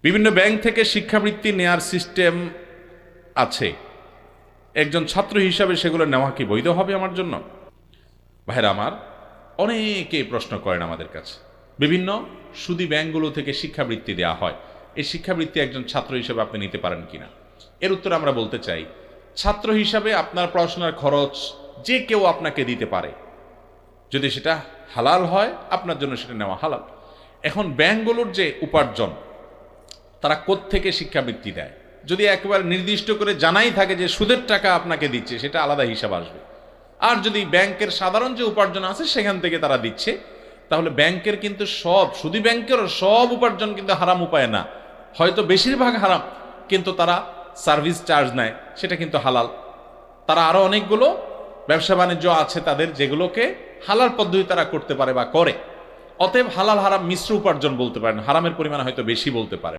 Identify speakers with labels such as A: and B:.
A: বিভিন্ন ব্যাংক থেকে শিক্ষাবৃত্তি নেয়ার সিস্টেম আছে, একজন ছাত্র হিসাবে সেগুলো নেওয়া কি বৈধ হবে আমার জন্য? ভাইরা আমার, অনেকেই প্রশ্ন করেন আমাদের কাছে, বিভিন্ন সুদী ব্যাংকগুলো থেকে শিক্ষাবৃত্তি দেওয়া হয়, এই শিক্ষাবৃত্তি একজন ছাত্র হিসেবে আপনি নিতে পারেন কিনা? এর উত্তরে আমরা বলতে চাই, ছাত্র হিসাবে আপনার পড়াশোনার খরচ যে কেউ আপনাকে দিতে পারে, যদি সেটা হালাল হয় আপনার জন্য সেটা নেওয়া হালাল। এখন ব্যাংকগুলোর যে উপার্জন, তারা কোত্থেকে শিক্ষাবৃত্তি দেয়, যদি একেবারে নির্দিষ্ট করে জানাই থাকে যে সুদের টাকা আপনাকে দিচ্ছে, সেটা আলাদা হিসাব আসবে। আর যদি ব্যাংকের সাধারণ যে উপার্জন আছে সেখান থেকে তারা দিচ্ছে, তাহলে ব্যাংকের কিন্তু সব, শুধু ব্যাংকেরও সব উপার্জন কিন্তু হারাম উপায় না, হয়তো বেশিরভাগ হারাম, কিন্তু তারা সার্ভিস চার্জ নেয়, সেটা কিন্তু হালাল। তারা আরো অনেকগুলো ব্যবসা বাণিজ্য আছে তাদের, যেগুলোকে হালাল পদ্ধতি তারা করতে পারে বা করে। অতএব হালাল হারাম মিশ্র উপার্জন বলতে পারেন, হারামের পরিমাণ হয়তো বেশি বলতে পারে।